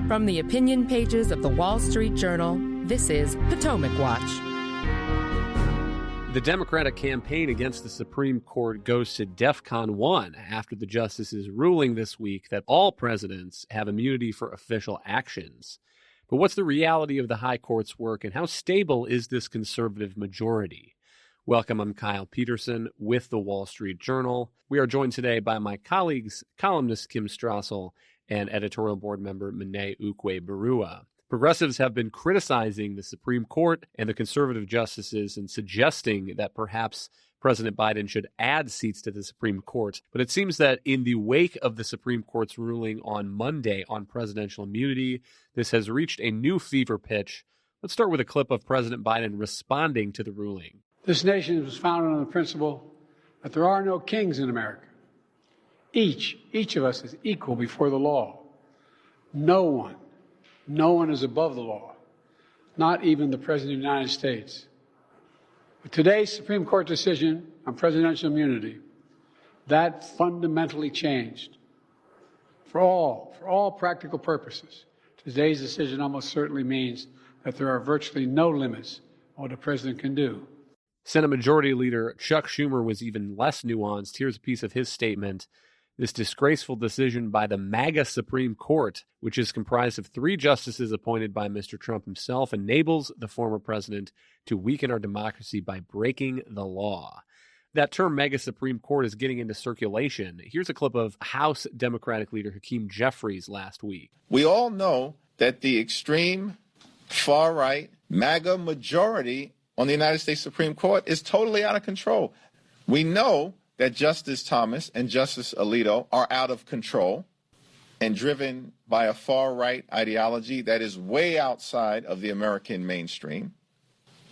From the opinion pages of the Wall Street Journal, this is Potomac Watch. The Democratic campaign against the Supreme Court goes to DEFCON 1 after the justices' ruling this week that all presidents have immunity for official actions. But what's the reality of the High Court's work, and how stable is this conservative majority? Welcome, I'm Kyle Peterson with the Wall Street Journal. We are joined today by my colleagues, columnist Kim Strassel and editorial board member Mene Ukwe-Barua. Progressives have been criticizing the Supreme Court and the conservative justices and suggesting that perhaps President Biden should add seats to the Supreme Court. But it seems that in the wake of the Supreme Court's ruling on Monday on presidential immunity, this has reached a new fever pitch. Let's start with a clip of President Biden responding to the ruling. This nation was founded on the principle that there are no kings in America. Each of us is equal before the law. No one is above the law, not even the President of the United States. With today's Supreme Court decision on presidential immunity, that fundamentally changed. For all practical purposes, today's decision almost certainly means that there are virtually no limits on what a president can do. Senate Majority Leader Chuck Schumer was even less nuanced. Here's a piece of his statement. This disgraceful decision by the MAGA Supreme Court, which is comprised of 3 justices appointed by Mr. Trump himself, enables the former president to weaken our democracy by breaking the law. That term MAGA Supreme Court is getting into circulation. Here's a clip of House Democratic leader Hakeem Jeffries last week. We all know that the extreme far-right MAGA majority on the United States Supreme Court is totally out of control. We know that Justice Thomas and Justice Alito are out of control and driven by a far-right ideology that is way outside of the American mainstream.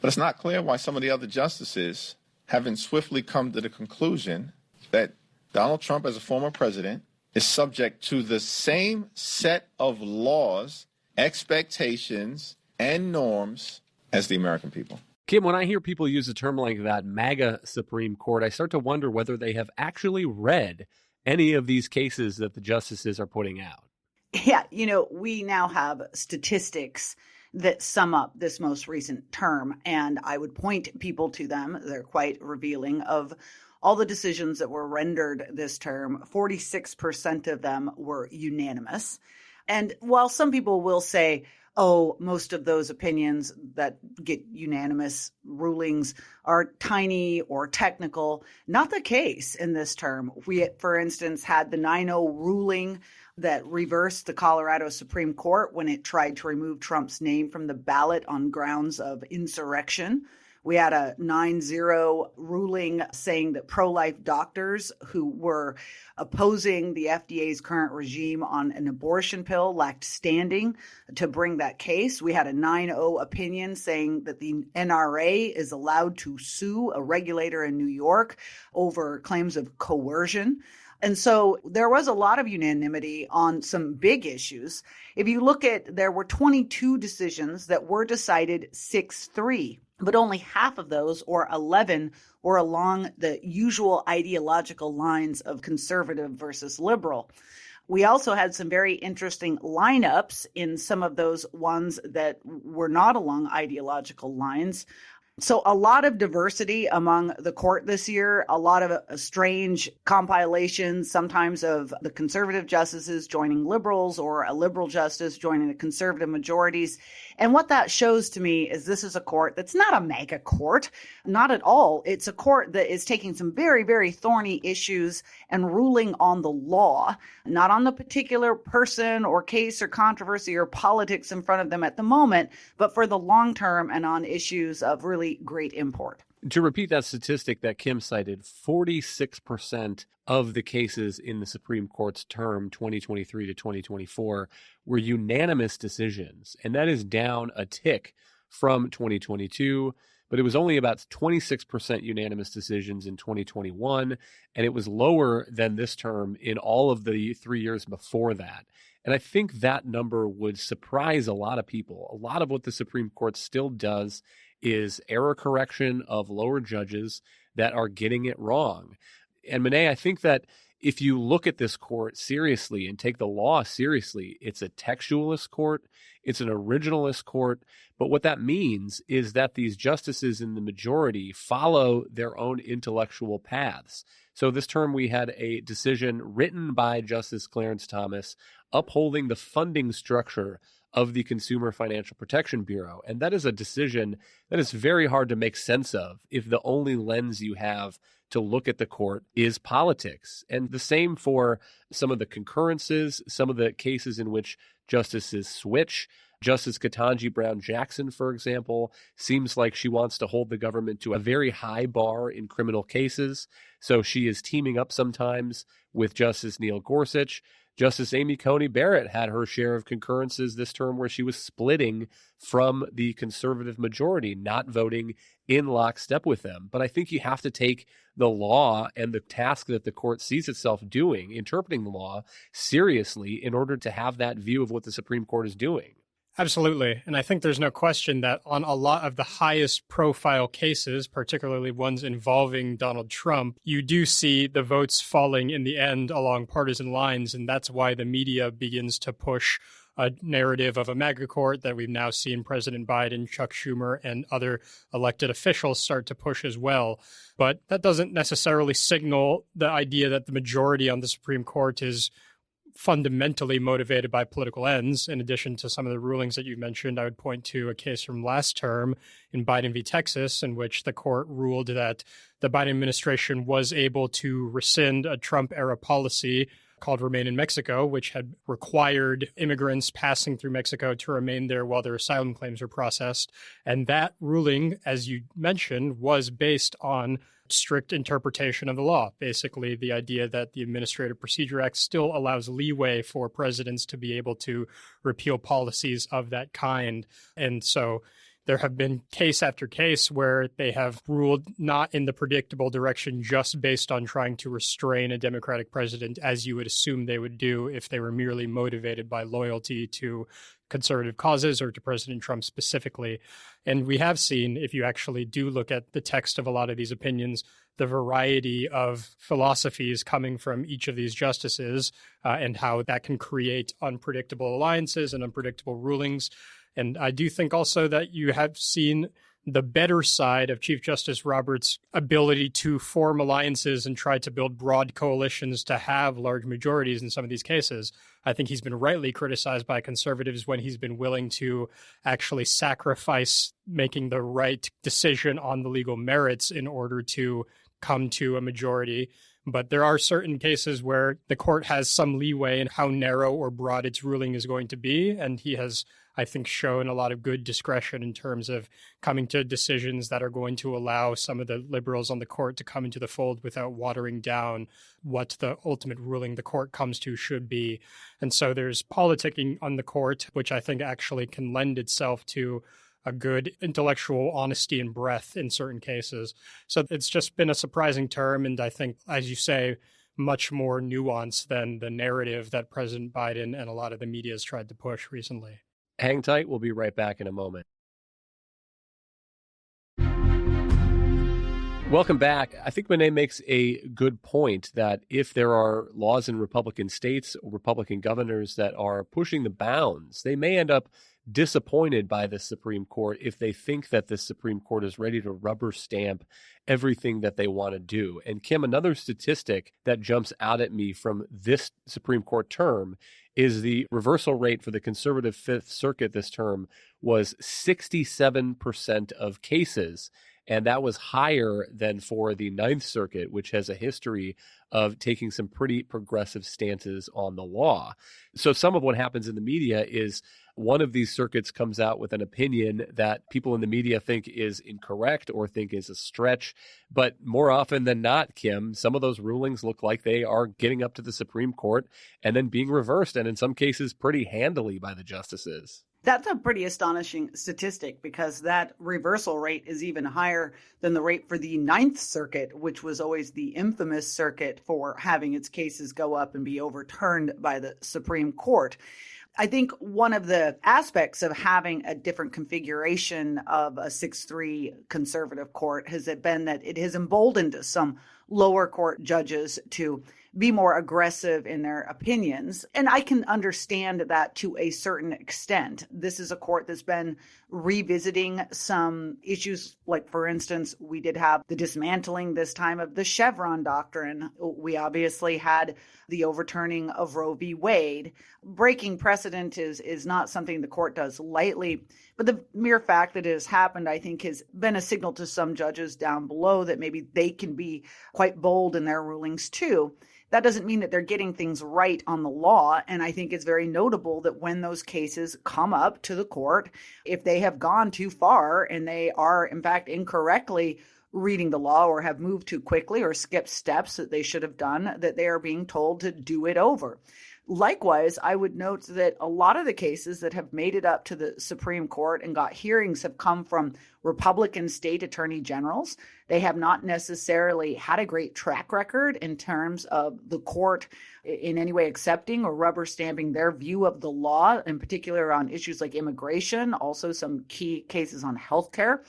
But it's not clear why some of the other justices haven't swiftly come to the conclusion that Donald Trump, as a former president, is subject to the same set of laws, expectations, and norms as the American people. Kim, when I hear people use a term like that, MAGA Supreme Court, I start to wonder whether they have actually read any of these cases that the justices are putting out. Yeah, we now have statistics that sum up this most recent term, and I would point people to them. They're quite revealing of all the decisions that were rendered this term. 46% of them were unanimous. And while some people will say, oh, most of those opinions that get unanimous rulings are tiny or technical. Not the case in this term. We, for instance, had the 9-0 ruling that reversed the Colorado Supreme Court when it tried to remove Trump's name from the ballot on grounds of insurrection. We had a 9-0 ruling saying that pro-life doctors who were opposing the FDA's current regime on an abortion pill lacked standing to bring that case. We had a 9-0 opinion saying that the NRA is allowed to sue a regulator in New York over claims of coercion. And so there was a lot of unanimity on some big issues. If you look at, there were 22 decisions that were decided 6-3. But only half of those, or 11, were along the usual ideological lines of conservative versus liberal. We also had some very interesting lineups in some of those ones that were not along ideological lines. So a lot of diversity among the court this year, a lot of strange compilations, sometimes of the conservative justices joining liberals or a liberal justice joining the conservative majorities. And what that shows to me is this is a court that's not a MAGA court, not at all. It's a court that is taking some very, very thorny issues and ruling on the law, not on the particular person or case or controversy or politics in front of them at the moment, but for the long term and on issues of really great import. To repeat that statistic that Kim cited, 46% of the cases in the Supreme Court's term 2023 to 2024 were unanimous decisions, and that is down a tick from 2022, but it was only about 26% unanimous decisions in 2021, and it was lower than this term in all of the 3 years before that. And I think that number would surprise a lot of people. A lot of what the Supreme Court still does is error correction of lower judges that are getting it wrong. And Mene, I think that if you look at this court seriously and take the law seriously, it's a textualist court, it's an originalist court. But what that means is that these justices in the majority follow their own intellectual paths. So this term we had a decision written by Justice Clarence Thomas upholding the funding structure of the Consumer Financial Protection Bureau. And that is a decision that is very hard to make sense of if the only lens you have to look at the court is politics. And the same for some of the concurrences, some of the cases in which justices switch. Justice Ketanji Brown Jackson, for example, seems like she wants to hold the government to a very high bar in criminal cases. So she is teaming up sometimes with Justice Neil Gorsuch. Justice Amy Coney Barrett had her share of concurrences this term where she was splitting from the conservative majority, not voting in lockstep with them. But I think you have to take the law and the task that the court sees itself doing, interpreting the law, seriously in order to have that view of what the Supreme Court is doing. Absolutely. And I think there's no question that on a lot of the highest profile cases, particularly ones involving Donald Trump, you do see the votes falling in the end along partisan lines. And that's why the media begins to push a narrative of a MAGA court that we've now seen President Biden, Chuck Schumer, and other elected officials start to push as well. But that doesn't necessarily signal the idea that the majority on the Supreme Court is fundamentally motivated by political ends. In addition to some of the rulings that you mentioned, I would point to a case from last term in Biden v. Texas, in which the court ruled that the Biden administration was able to rescind a Trump-era policy called Remain in Mexico, which had required immigrants passing through Mexico to remain there while their asylum claims were processed. And that ruling, as you mentioned, was based on strict interpretation of the law. Basically, the idea that the Administrative Procedure Act still allows leeway for presidents to be able to repeal policies of that kind. And so there have been case after case where they have ruled not in the predictable direction just based on trying to restrain a Democratic president, as you would assume they would do if they were merely motivated by loyalty to conservative causes or to President Trump specifically. And we have seen, if you actually do look at the text of a lot of these opinions, the variety of philosophies coming from each of these justices and how that can create unpredictable alliances and unpredictable rulings. And I do think also that you have seen the better side of Chief Justice Roberts' ability to form alliances and try to build broad coalitions to have large majorities in some of these cases. I think he's been rightly criticized by conservatives when he's been willing to actually sacrifice making the right decision on the legal merits in order to come to a majority. But there are certain cases where the court has some leeway in how narrow or broad its ruling is going to be. And he has, I think, shown a lot of good discretion in terms of coming to decisions that are going to allow some of the liberals on the court to come into the fold without watering down what the ultimate ruling the court comes to should be. And so there's politicking on the court, which I think actually can lend itself to a good intellectual honesty and breadth in certain cases. So it's just been a surprising term. And I think, as you say, much more nuanced than the narrative that President Biden and a lot of the media has tried to push recently. Hang tight. We'll be right back in a moment. Welcome back. I think Monet makes a good point that if there are laws in Republican states or Republican governors that are pushing the bounds, they may end up disappointed by the Supreme Court if they think that the Supreme Court is ready to rubber stamp everything that they want to do. And Kim, another statistic that jumps out at me from this Supreme Court term is the reversal rate for the conservative Fifth Circuit this term was 67% of cases. And that was higher than for the Ninth Circuit, which has a history of taking some pretty progressive stances on the law. So some of what happens in the media is one of these circuits comes out with an opinion that people in the media think is incorrect or think is a stretch. But more often than not, Kim, some of those rulings look like they are getting up to the Supreme Court and then being reversed, and in some cases pretty handily by the justices. That's a pretty astonishing statistic because that reversal rate is even higher than the rate for the Ninth Circuit, which was always the infamous circuit for having its cases go up and be overturned by the Supreme Court. I think one of the aspects of having a different configuration of a 6-3 conservative court has been that it has emboldened some lower court judges to be more aggressive in their opinions. And I can understand that to a certain extent. This is a court that's been revisiting some issues. Like, for instance, we did have the dismantling this time of the Chevron doctrine. We obviously had the overturning of Roe v. Wade. Breaking precedent is not something the court does lightly. But the mere fact that it has happened, I think, has been a signal to some judges down below that maybe they can be quite bold in their rulings too. That doesn't mean that they're getting things right on the law. And I think it's very notable that when those cases come up to the court, if they have gone too far and they are, in fact, incorrectly reading the law or have moved too quickly or skipped steps that they should have done, that they are being told to do it over. Likewise, I would note that a lot of the cases that have made it up to the Supreme Court and got hearings have come from Republican state attorney generals. They have not necessarily had a great track record in terms of the court in any way accepting or rubber stamping their view of the law, in particular on issues like immigration, also some key cases on healthcare.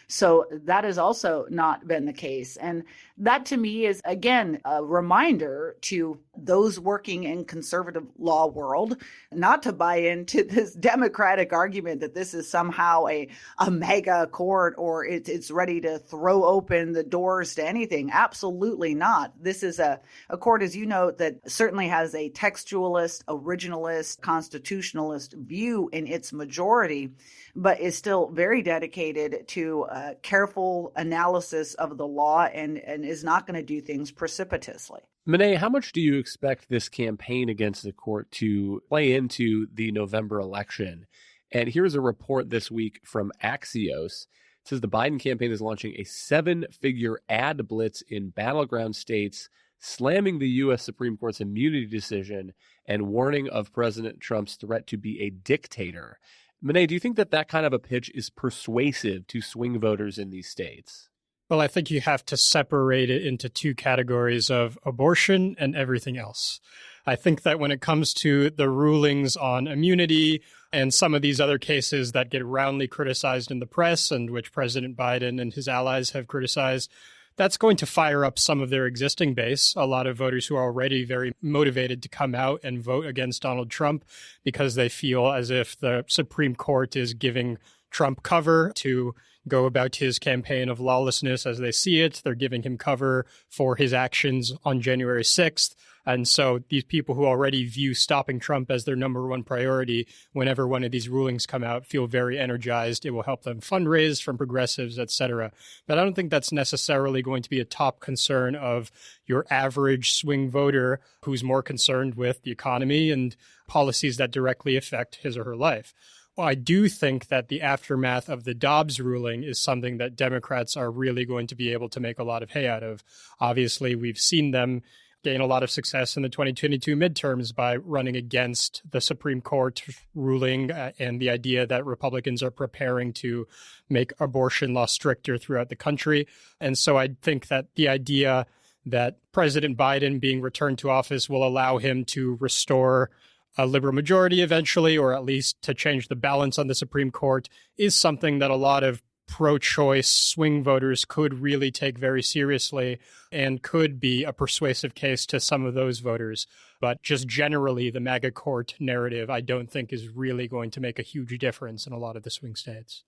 So that has also not been the case. And that to me is, again, a reminder to those working in conservative law world not to buy into this Democratic argument that this is somehow a MAGA court or it's ready to throw open the doors to anything. Absolutely not. This is a court, as you note, that certainly has a textualist, originalist, constitutionalist view in its majority, but is still very dedicated to careful analysis of the law and is not going to do things precipitously. Monet, how much do you expect this campaign against the court to play into the November election? And here's a report this week from Axios. It says the Biden campaign is launching a 7-figure ad blitz in battleground states, slamming the U.S. Supreme Court's immunity decision and warning of President Trump's threat to be a dictator. Monet, do you think that kind of a pitch is persuasive to swing voters in these states? Well, I think you have to separate it into two categories of abortion and everything else. I think that when it comes to the rulings on immunity and some of these other cases that get roundly criticized in the press and which President Biden and his allies have criticized, that's going to fire up some of their existing base, a lot of voters who are already very motivated to come out and vote against Donald Trump because they feel as if the Supreme Court is giving Trump cover to go about his campaign of lawlessness as they see it. They're giving him cover for his actions on January 6th. And so these people who already view stopping Trump as their number one priority, whenever one of these rulings come out, feel very energized. It will help them fundraise from progressives, et cetera. But I don't think that's necessarily going to be a top concern of your average swing voter who's more concerned with the economy and policies that directly affect his or her life. Well, I do think that the aftermath of the Dobbs ruling is something that Democrats are really going to be able to make a lot of hay out of. Obviously, we've seen them gain a lot of success in the 2022 midterms by running against the Supreme Court ruling and the idea that Republicans are preparing to make abortion law stricter throughout the country. And so I think that the idea that President Biden being returned to office will allow him to restore a liberal majority eventually, or at least to change the balance on the Supreme Court, is something that a lot of pro-choice swing voters could really take very seriously and could be a persuasive case to some of those voters. But just generally, the MAGA court narrative, I don't think is really going to make a huge difference in a lot of the swing states.